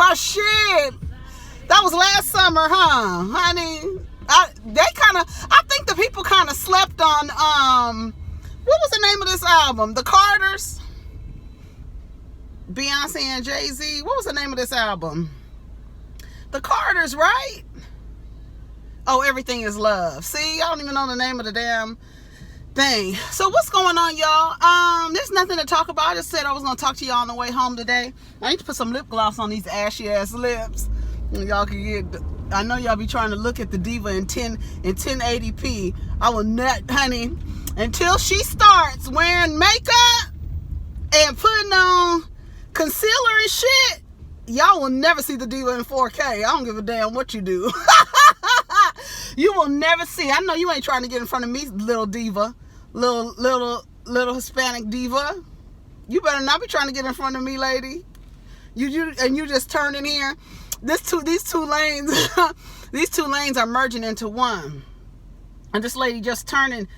my shit. That was last summer, huh, honey? I think the people kind of slept on, what was the name of this album? The Carters? Beyonce and Jay-Z. What was the name of this album? The Carters, right? Oh, Everything Is Love. See, I don't even know the name of the damn thing. So what's going on, y'all? There's nothing to talk about. I just said I was going to talk to y'all on the way home today. I need to put some lip gloss on these ashy ass lips. And y'all can get, I know y'all be trying to look at the diva in 1080p. I will not, honey, until she starts wearing makeup and putting on concealer and shit, y'all will never see the diva in 4K. I don't give a damn what you do. You will never see. I know you ain't trying to get in front of me, little diva, little Hispanic diva. You better not be trying to get in front of me, lady. You just turn in here. These two lanes, these two lanes are merging into one. And this lady just turning.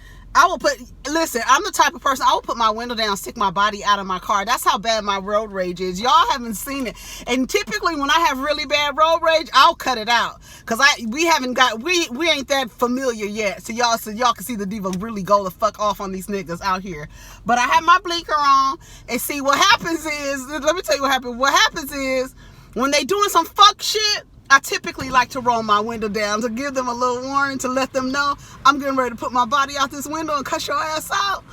Listen, I'm the type of person, I will put my window down, stick my body out of my car. That's how bad my road rage is. Y'all haven't seen it. And typically when I have really bad road rage, I'll cut it out. Cause we ain't that familiar yet. So y'all can see the diva really go the fuck off on these niggas out here. But I have my blinker on, and see what happens is, let me tell you what happens. What happens is, when they doing some fuck shit, I typically like to roll my window down to give them a little warning, to let them know I'm getting ready to put my body out this window and cut your ass out.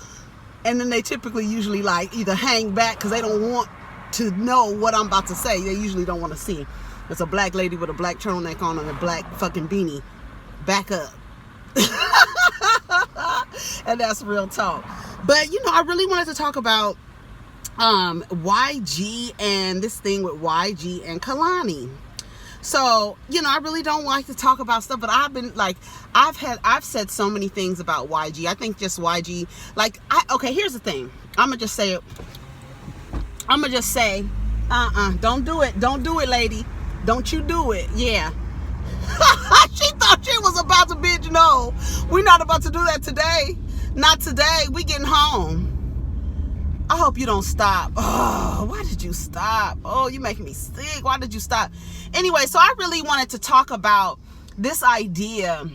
And then they typically usually like either hang back because they don't want to know what I'm about to say. They usually don't want to see. It's a black lady with a black turtleneck on and a black fucking beanie. Back up. And that's real talk. But I really wanted to talk about YG and this thing with YG and Kehlani. So, I really don't like to talk about stuff, but I've been like, I've said so many things about YG. I think just YG, okay, here's the thing. I'm going to just say it. I'm going to just say, don't do it. Don't do it, lady. Don't you do it. Yeah. She thought she was about to, bitch. No, we're not about to do that today. Not today. We getting home. I hope you don't stop. Oh, why did you stop? Oh, you making me sick. Why did you stop? Anyway, so I really wanted to talk about this idea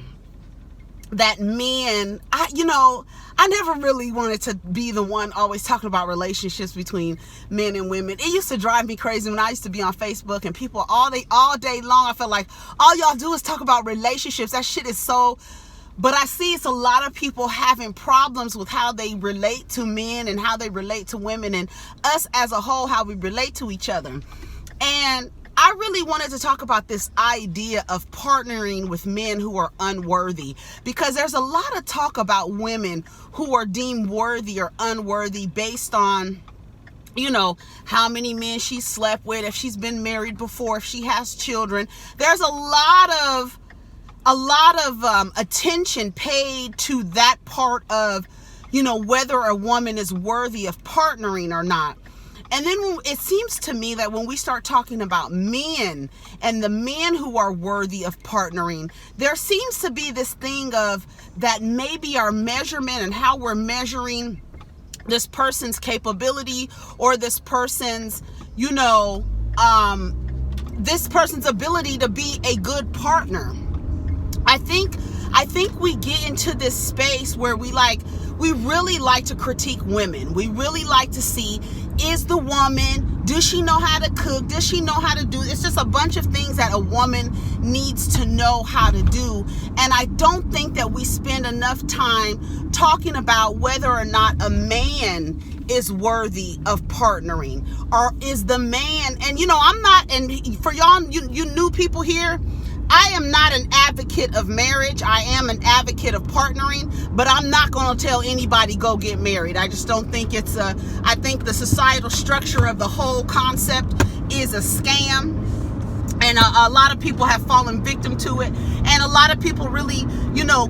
that men, I never really wanted to be the one always talking about relationships between men and women. It used to drive me crazy when I used to be on Facebook and people all day long, I felt like all y'all do is talk about relationships. That shit is so... But I see it's a lot of people having problems with how they relate to men and how they relate to women and us as a whole, how we relate to each other. And I really wanted to talk about this idea of partnering with men who are unworthy, because there's a lot of talk about women who are deemed worthy or unworthy based on, how many men she slept with, if she's been married before, if she has children. There's a lot of attention paid to that part of, whether a woman is worthy of partnering or not. And then it seems to me that when we start talking about men and the men who are worthy of partnering, there seems to be this thing of that maybe our measurement and how we're measuring this person's capability or this person's, this person's ability to be a good partner. I think we get into this space where we really like to critique women. We really like to see, is the woman, does she know how to cook? Does she know how to do? It's just a bunch of things that a woman needs to know how to do. And I don't think that we spend enough time talking about whether or not a man is worthy of partnering, or is the man, and I'm not, and for y'all, you new people here, I am not an advocate of marriage. I am an advocate of partnering, but I'm not going to tell anybody go get married. I just don't think I think the societal structure of the whole concept is a scam. And a lot of people have fallen victim to it. And a lot of people really,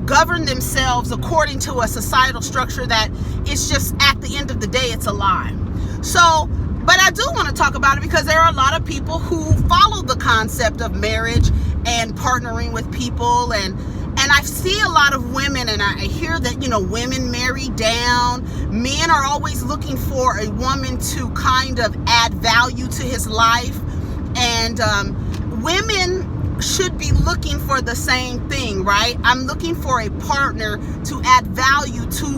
govern themselves according to a societal structure that it's just, at the end of the day, it's a lie. So, but I do want to talk about it because there are a lot of people who follow the concept of marriage and partnering with people, and I see a lot of women, and I hear that women marry down. Men are always looking for a woman to kind of add value to his life, And women should be looking for the same thing, right? I'm looking for a partner to add value to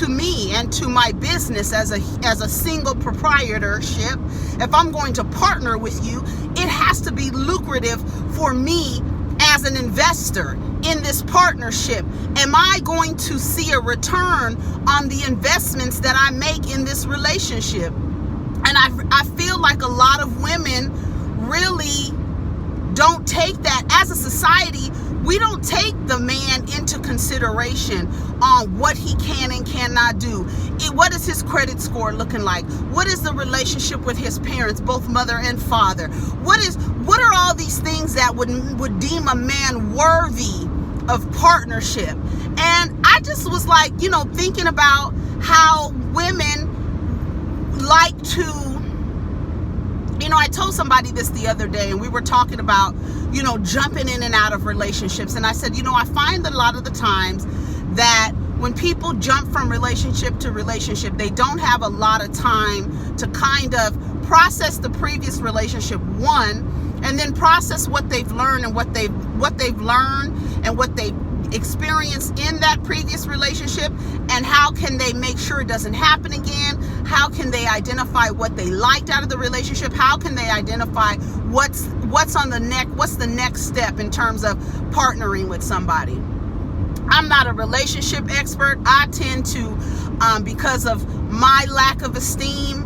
me and to my business as a single proprietorship. If I'm going to partner with you, it has to be lucrative for me as an investor in this partnership. Am I going to see a return on the investments that I make in this relationship? And I feel like a lot of women really don't take that. As a society, we don't take the man into consideration on what he can and cannot do. What is his credit score looking like? What is the relationship with his parents, both mother and father? What are all these things that would deem a man worthy of partnership? And I just was like, thinking about how women like to, I told somebody this the other day, and we were talking about, jumping in and out of relationships. And I said, I find that a lot of the times that when people jump from relationship to relationship, they don't have a lot of time to kind of process the previous relationship, one, and then process what they've learned and what they've learned and what they experienced in that previous relationship, and how can they make sure it doesn't happen again? How can they identify what they liked out of the relationship? How can they identify what's the next step in terms of partnering with somebody? I'm not a relationship expert. I tend to, because of my lack of esteem,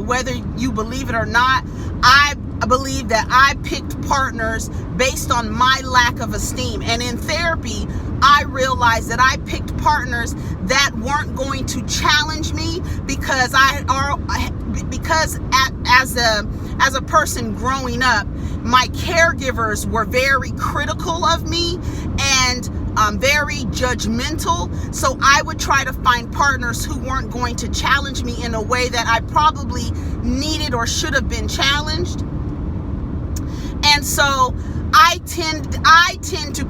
whether you believe it or not, I believe that I picked partners based on my lack of esteem. And in therapy, I realized that I picked partners that weren't going to challenge me because as a person growing up, my caregivers were very critical of me and very judgmental. So I would try to find partners who weren't going to challenge me in a way that I probably needed or should have been challenged. And so I tended to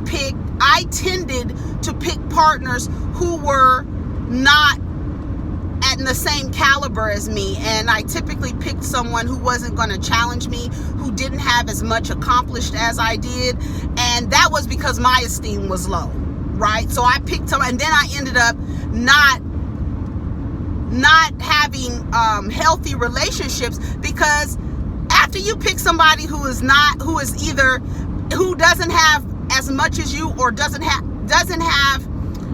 pick partners who were not at the same caliber as me. And I typically picked someone who wasn't going to challenge me, who didn't have as much accomplished as I did. And that was because my esteem was low, right? So I picked someone, and then I ended up not having healthy relationships, because after you pick somebody who doesn't have as much as you, or doesn't have,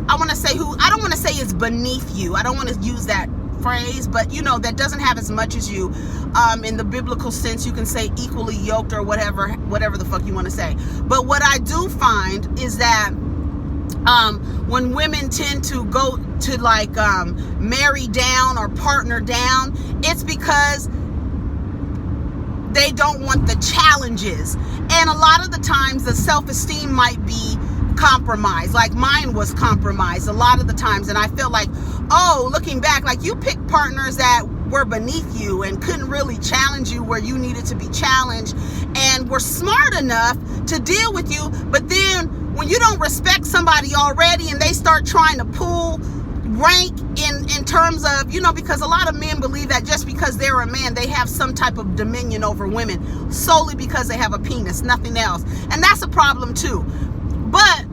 I don't want to say is beneath you. I don't want to use that phrase, but that doesn't have as much as you. In the biblical sense, you can say equally yoked or whatever the fuck you want to say. But what I do find is that when women tend to go to marry down or partner down, it's because they don't want the challenges. And a lot of the times the self-esteem might be compromised. Like mine was compromised a lot of the times. And I feel like, looking back, like you picked partners that were beneath you and couldn't really challenge you where you needed to be challenged, and were smart enough to deal with you. But then when you don't respect somebody already and they start trying to pull rank in terms of, because a lot of men believe that just because they're a man, they have some type of dominion over women solely because they have a penis, nothing else. And that's a problem too. But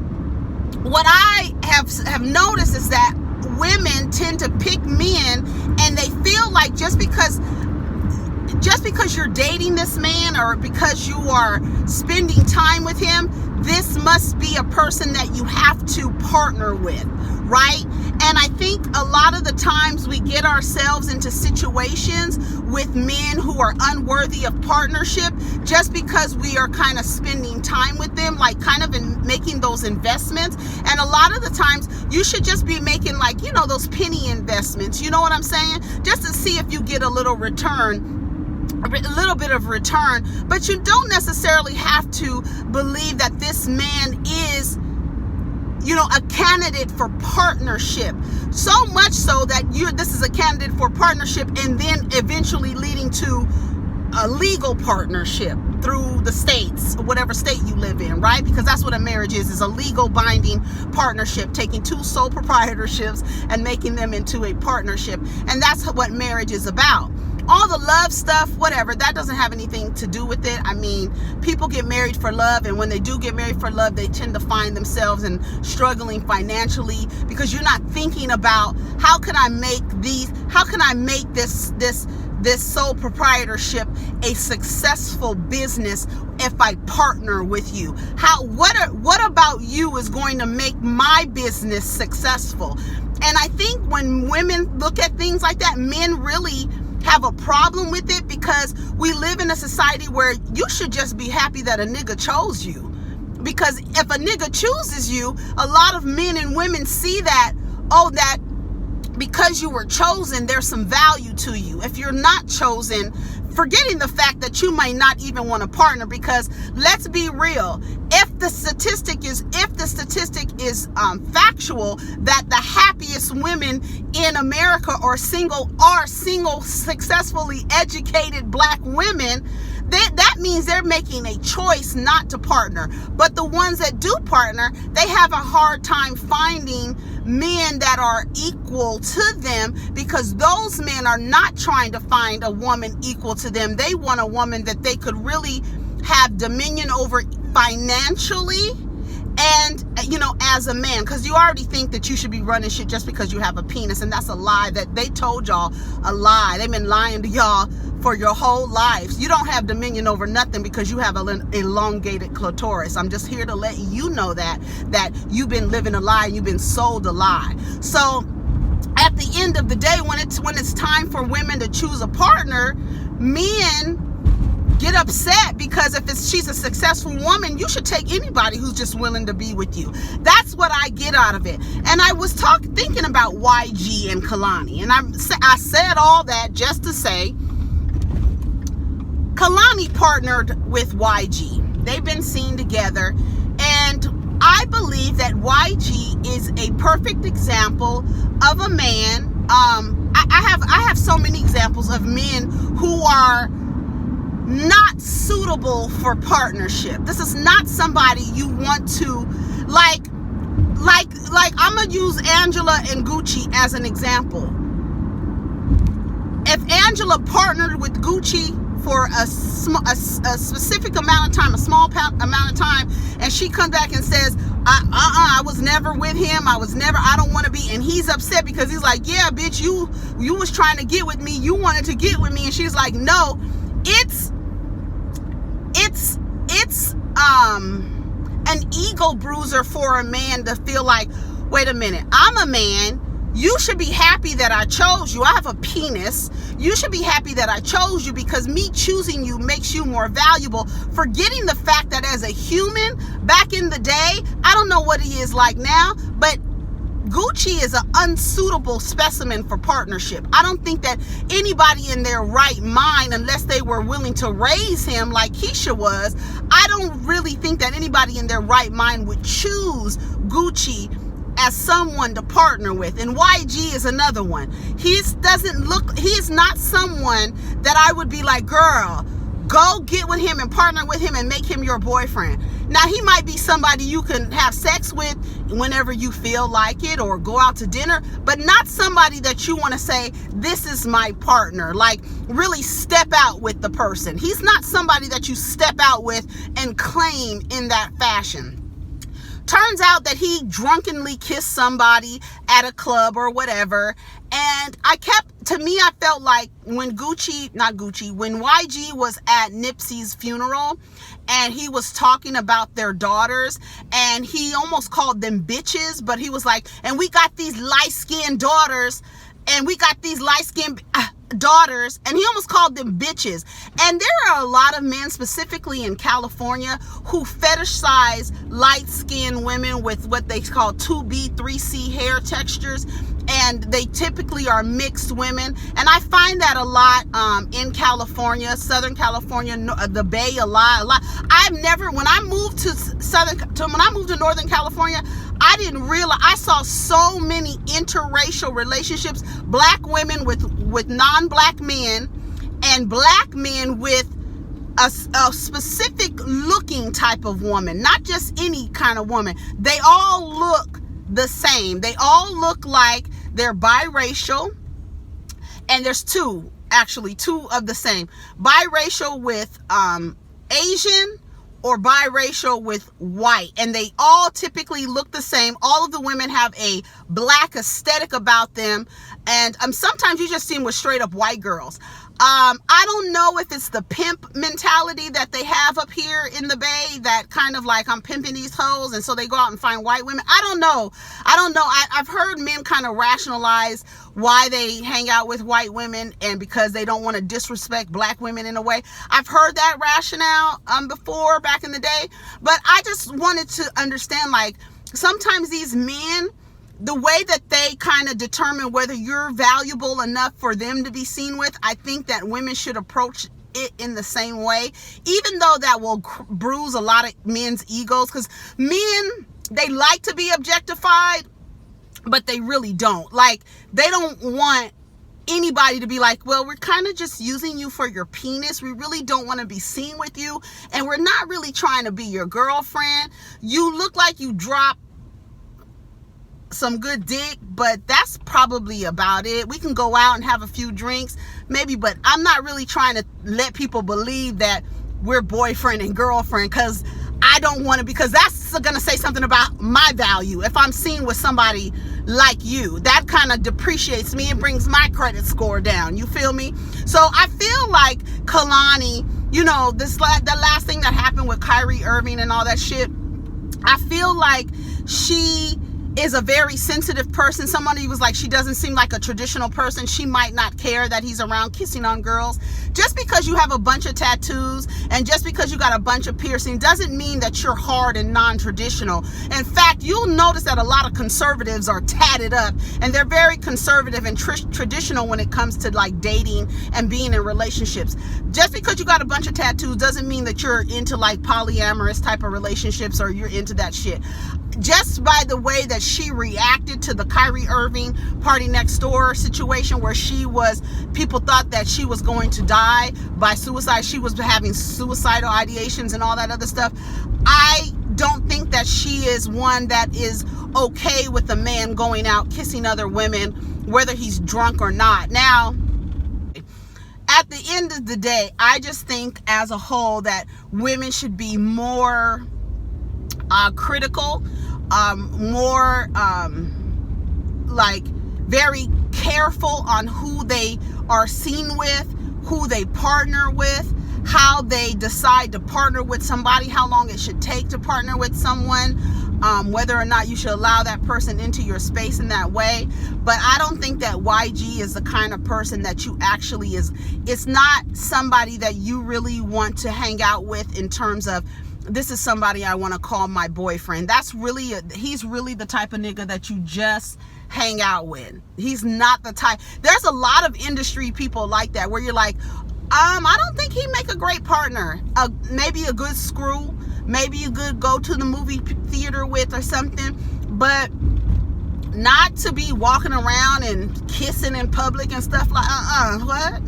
what I have noticed is that women tend to pick men, and they feel like just because you're dating this man, or because you are spending time with him, this must be a person that you have to partner with, right? And I think a lot of the times we get ourselves into situations with men who are unworthy of partnership just because we are kind of spending time with them, like kind of in making those investments. And a lot of the times you should just be making those penny investments, you know what I'm saying? Just to see if you get a little return, a little bit of return. But you don't necessarily have to believe that this man is a candidate for partnership, so much so that this is a candidate for partnership, and then eventually leading to a legal partnership through the states, whatever state you live in, right? Because that's what a marriage is a legal binding partnership, taking two sole proprietorships and making them into a partnership. And that's what marriage is about. all the love stuff, whatever, that doesn't have anything to do with it. I mean, people get married for love, and when they do get married for love, they tend to find themselves in struggling financially, because you're not thinking about how can I make this sole proprietorship a successful business if I partner with you. What about you is going to make my business successful? And I think when women look at things like that, men really have a problem with it, because we live in a society where you should just be happy that a nigga chose you. Because if a nigga chooses you, a lot of men and women see that, that because you were chosen, there's some value to you. If you're not chosen, forgetting the fact that you might not even want to partner, because let's be real, if the statistic is factual, that the happiest women in America are single successfully educated black women, that means they're making a choice not to partner. But the ones that do partner, they have a hard time finding men that are equal to them, because those men are not trying to find a woman equal to them. They want a woman that they could really have dominion over financially, and as a man, because you already think that you should be running shit just because you have a penis, and that's a lie that they told y'all, a lie. They've been lying to y'all for your whole lives. You don't have dominion over nothing because you have an elongated clitoris. I'm just here to let you know that you've been living a lie, you've been sold a lie. So at the end of the day, when it's time for women to choose a partner, men get upset, because if she's a successful woman, you should take anybody who's just willing to be with you. That's what I get out of it. And I was thinking about YG and Kehlani, and I said all that just to say, Kehlani partnered with YG. They've been seen together, and I believe that YG is a perfect example of a man. I have so many examples of men who are not suitable for partnership. This is not somebody you want to like I'm gonna use Angela and Gucci as an example. If Angela partnered with Gucci for a specific amount of time, a small amount of time, and she comes back and says, I was never with him, I don't want to be, and he's upset because he's like, yeah, bitch, you was trying to get with me, you wanted to get with me, and she's like, no, it's an ego bruiser for a man to feel like, wait a minute, I'm a man, you should be happy that I chose you. I have a penis. You should be happy that I chose you, because me choosing you makes you more valuable. Forgetting the fact that as a human, back in the day, I don't know what he is like now, but Gucci is an unsuitable specimen for partnership. I don't think that anybody in their right mind, unless they were willing to raise him like Keisha was, I don't really think that anybody in their right mind would choose Gucci as someone to partner with. And YG is another one. He is not someone that I would be like, girl, go get with him and partner with him and make him your boyfriend. Now, he might be somebody you can have sex with whenever you feel like it, or go out to dinner, but not somebody that you want to say, this is my partner, like really step out with the person. He's not somebody that you step out with and claim in that fashion. Turns out that he drunkenly kissed somebody at a club or whatever. And I felt like when YG was at Nipsey's funeral and he was talking about their daughters, and he almost called them bitches, but he was like, and we got these light-skinned daughters, and we got these light-skinned daughters, and he almost called them bitches. And there are a lot of men, specifically in California, who fetishize light-skinned women with what they call 2B, 3C hair textures, and they typically are mixed women. And I find that a lot in California, Southern California, the Bay, a lot. When I moved to Northern California, I didn't realize, I saw so many interracial relationships, black women with non-black men, and black men with a specific looking type of woman, not just any kind of woman. They all look the same. They all look like they're biracial, and there's two. actually two of the same. Biracial with Asian or biracial with white, and they all typically look the same. All of the women have a black aesthetic about them, and sometimes you just see them with straight up white girls. I don't know if it's the pimp mentality that they have up here in the Bay, that kind of like, I'm pimping these hoes, and so they go out and find white women. I don't know. I've heard men kind of rationalize why they hang out with white women, and because they don't want to disrespect black women in a way. I've heard that rationale before, back in the day, but I just wanted to understand, like, sometimes these men, the way that they kind of determine whether you're valuable enough for them to be seen with, I think that women should approach it in the same way, even though that will bruise a lot of men's egos, because men, they like to be objectified, but they really don't. Like, they don't want anybody to be like, well, we're kind of just using you for your penis. We really don't want to be seen with you, and we're not really trying to be your girlfriend. You look like you dropped some good dick, but that's probably about it. We can go out and have a few drinks maybe, but I'm not really trying to let people believe that we're boyfriend and girlfriend, because I don't want to, because that's going to say something about my value. If I'm seen with somebody like you, that kind of depreciates me and brings my credit score down. You feel me? So I feel like Kehlani, you know, the last thing that happened with Kyrie Irving and all that shit, I feel like she is a very sensitive person. Somebody was like, she doesn't seem like a traditional person. She might not care that he's around kissing on girls. Just because you have a bunch of tattoos and just because you got a bunch of piercing doesn't mean that you're hard and non-traditional. In fact, you'll notice that a lot of conservatives are tatted up, and they're very conservative and traditional when it comes to like dating and being in relationships. Just because you got a bunch of tattoos doesn't mean that you're into like polyamorous type of relationships or you're into that shit. Just by the way that she reacted to the Kyrie Irving Party Next Door situation, where people thought that she was going to die by suicide. She was having suicidal ideations and all that other stuff. I don't think that she is one that is okay with a man going out kissing other women, whether he's drunk or not. Now, at the end of the day, I just think as a whole that women should be more critical, more like very careful on who they are seen with, who they partner with, how they decide to partner with somebody, how long it should take to partner with someone, whether or not you should allow that person into your space in that way. But I don't think that YG is the kind of person that you actually it's not somebody that you really want to hang out with in terms of, this is somebody I want to call my boyfriend. He's really the type of nigga that you just hang out with. He's not the type. There's a lot of industry people like that, where you're like, I don't think he'd make a great partner. Maybe a good screw, maybe you could go to the movie theater with or something, but not to be walking around and kissing in public and stuff like, what?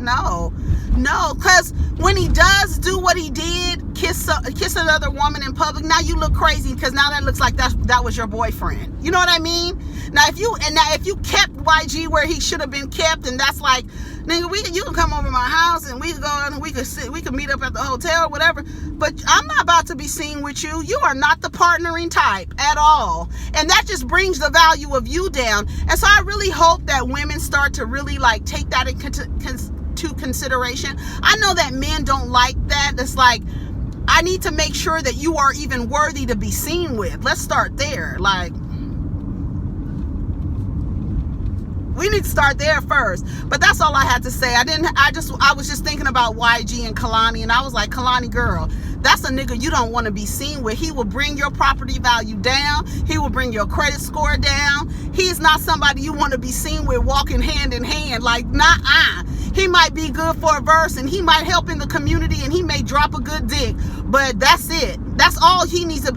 No, because when he does do what he did, kiss another woman in public, now you look crazy, because now that looks like that was your boyfriend. You know what I mean? Now if you kept YG where he should have been kept, and that's like, nigga, you can come over my house and we can go and we can meet up at the hotel or whatever, but I'm not about to be seen with you. You are not the partnering type at all, and that just brings the value of you down. And so I really hope that women start to really like take that into consideration. I know that men don't like that. It's like, I need to make sure that you are even worthy to be seen with. Let's start there. Like, we need to start there first. But that's all I had to say. I was just thinking about YG and Kehlani, and I was like, Kehlani, girl, that's a nigga you don't want to be seen with. He will bring your property value down. He will bring your credit score down. He's not somebody you want to be seen with walking hand in hand. Like, nah. He might be good for a verse, and he might help in the community, and he may drop a good dick, but that's it. That's all he needs.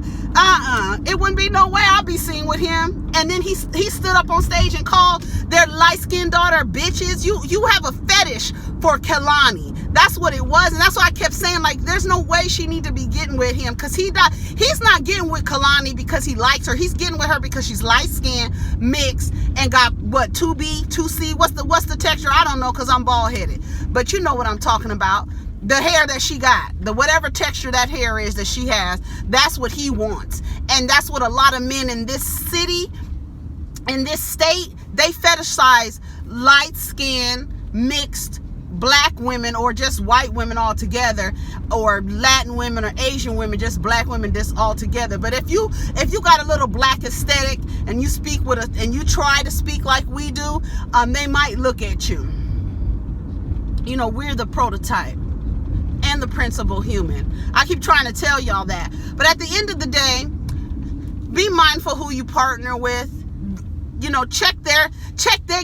It wouldn't be no way I'll be seen with him. And then he stood up on stage and called their light-skinned daughter bitches. You have a fetish for Kehlani. That's what it was. And that's why I kept saying, like, there's no way she need to be getting with him, because he's not getting with Kehlani because he likes her. He's getting with her because she's light-skinned, mixed, and got what, 2B, 2C? What's the texture? I don't know, because I'm bald-headed. But you know what I'm talking about. The hair that she got, the whatever texture that hair is that she has, that's what he wants. And that's what a lot of men in this city, in this state, they fetishize light-skinned, mixed black women, or just white women altogether, or Latin women, or Asian women, just black women, just all together. But if you got a little black aesthetic and you speak and you try to speak like we do, they might look at you. You know, we're the prototype and the principal human. I keep trying to tell y'all that. But at the end of the day, be mindful who you partner with. You know, check their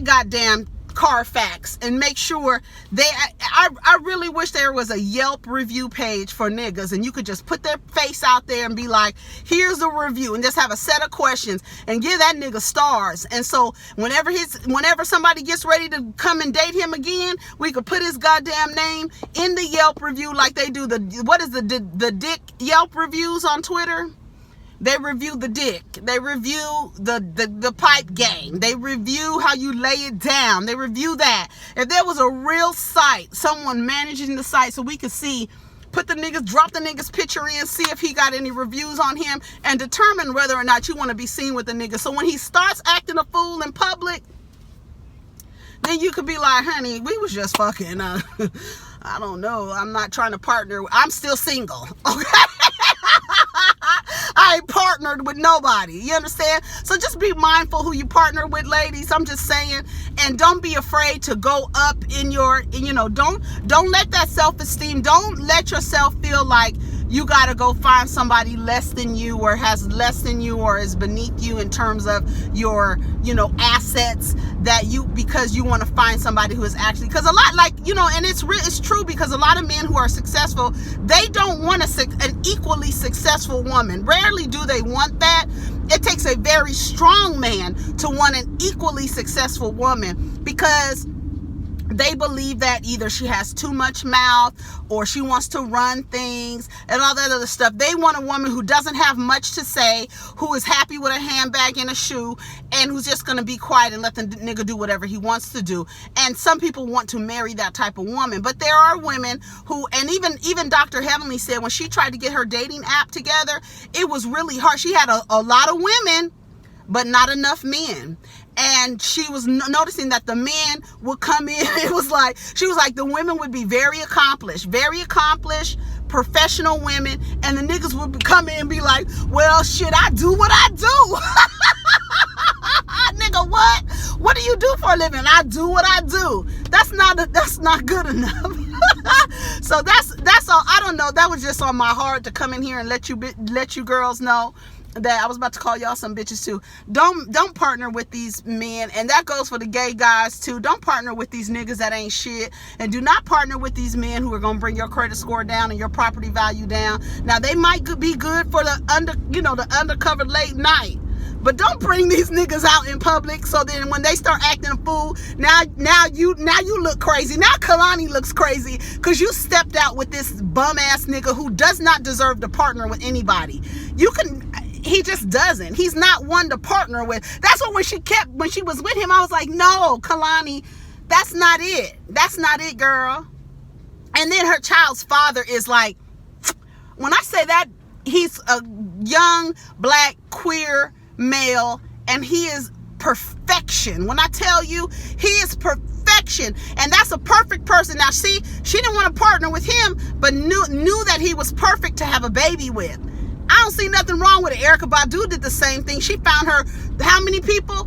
goddamn Carfax and make sure I really wish there was a Yelp review page for niggas, and you could just put their face out there and be like, here's a review, and just have a set of questions and give that nigga stars. And so whenever somebody gets ready to come and date him again, we could put his goddamn name in the Yelp review, like they do the dick Yelp reviews on Twitter. They review the dick. They review the pipe game. They review how you lay it down. They review that. If there was a real site, someone managing the site, so we could see, drop the nigga's picture in, see if he got any reviews on him, and determine whether or not you want to be seen with the nigga. So when he starts acting a fool in public, then you could be like, honey, we was just fucking, I don't know. I'm not trying to partner. I'm still single. Okay? I ain't partnered with nobody. You understand? So just be mindful who you partner with, ladies. I'm just saying. And don't be afraid to go up in your, don't let that self-esteem, don't let yourself feel like you got to go find somebody less than you, or has less than you, or is beneath you in terms of your, assets, because you want to find somebody who is actually, because a lot, like, and it's true, because a lot of men who are successful, they don't want an equally successful woman. Rarely do they want that. It takes a very strong man to want an equally successful woman, because they believe that either she has too much mouth, or she wants to run things and all that other stuff. They want a woman who doesn't have much to say, who is happy with a handbag and a shoe, and who's just going to be quiet and let the nigga do whatever he wants to do. And some people want to marry that type of woman. But there are women who, and even Dr. Heavenly said when she tried to get her dating app together, it was really hard. She had a lot of women, but not enough men. And she was noticing that the men would come in. She was like, the women would be very accomplished, professional women. And the niggas would come in and be like, well, shit, I do what I do. Nigga, what? What do you do for a living? I do what I do. That's not good enough. So that's all. I don't know. That was just on my heart to come in here and let you girls know that I was about to call y'all some bitches too. Don't partner with these men, and that goes for the gay guys too. Don't partner with these niggas that ain't shit, and do not partner with these men who are gonna bring your credit score down and your property value down. Now they might be good for the undercover late night, but don't bring these niggas out in public. So then when they start acting a fool, now you look crazy. Now Kehlani looks crazy because you stepped out with this bum ass nigga who does not deserve to partner with anybody. He just doesn't. He's not one to partner with. That's what when she was with him, I was like, no, Kehlani, that's not it. That's not it, girl. And then her child's father is like, when I say that, he's a young, black, queer male, and he is perfection. When I tell you, he is perfection, and that's a perfect person. Now, see, she didn't want to partner with him, but knew that he was perfect to have a baby with. I don't see nothing wrong with it. Erykah Badu did the same thing. She found her, how many people?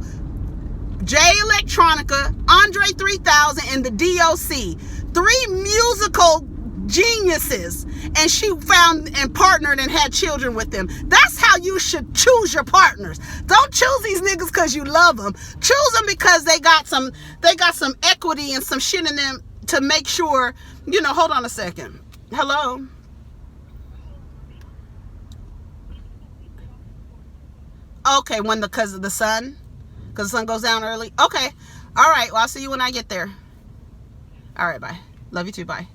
Jay Electronica, Andre 3000, and the DOC. 3 musical geniuses. And she found and partnered and had children with them. That's how you should choose your partners. Don't choose these niggas because you love them. Choose them because they got some equity and some shit in them to make sure, hold on a second. Hello? Okay, because of the sun? Because the sun goes down early? Okay. All right. Well, I'll see you when I get there. All right, bye. Love you too, bye.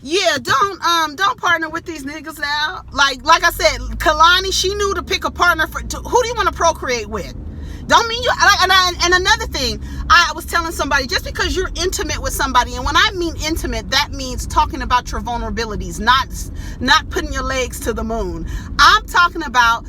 Yeah, don't partner with these niggas now. Like I said, Kehlani, she knew to pick a partner who do you want to procreate with? Don't mean you. And another thing, I was telling somebody, just because you're intimate with somebody, and when I mean intimate, that means talking about your vulnerabilities, not putting your legs to the moon. I'm talking about,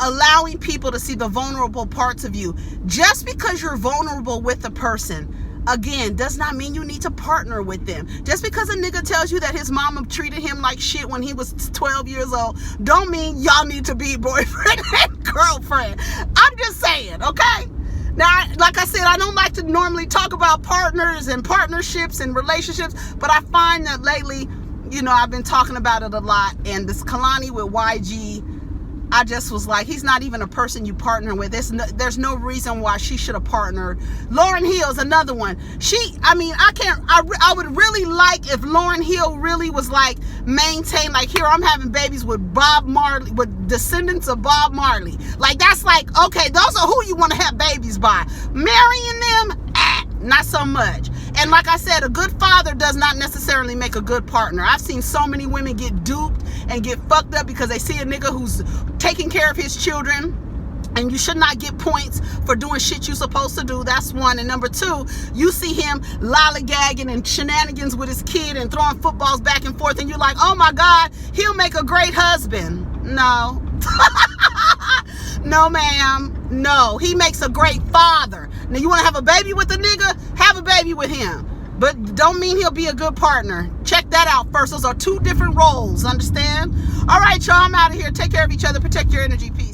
allowing people to see the vulnerable parts of you. Just because you're vulnerable with a person, again, does not mean you need to partner with them. Just because a nigga tells you that his mama treated him like shit when he was 12 years old, don't mean y'all need to be boyfriend and girlfriend. I'm just saying, okay? Now, like I said, I don't like to normally talk about partners and partnerships and relationships, but I find that lately, I've been talking about it a lot. And this Kehlani with YG, I just was like, he's not even a person you partner with. There's no reason why she should have partnered. Lauryn Hill's another one. I would really like if Lauryn Hill really was like maintained, like, here, I'm having babies with Bob Marley, with descendants of Bob Marley. Like, that's like, okay, those are who you want to have babies by. Marrying them, not so much. And like I said, a good father does not necessarily make a good partner. I've seen so many women get duped and get fucked up because they see a nigga who's taking care of his children, and you should not get points for doing shit you're supposed to do. That's one. And number two, you see him lollygagging and shenanigans with his kid and throwing footballs back and forth, and you're like, oh my God, he'll make a great husband. No. No, ma'am. No, he makes a great father. Now, you want to have a baby with a nigga? Have a baby with him. But don't mean he'll be a good partner. Check that out first. Those are two different roles. Understand? All right, y'all. I'm out of here. Take care of each other. Protect your energy. Peace.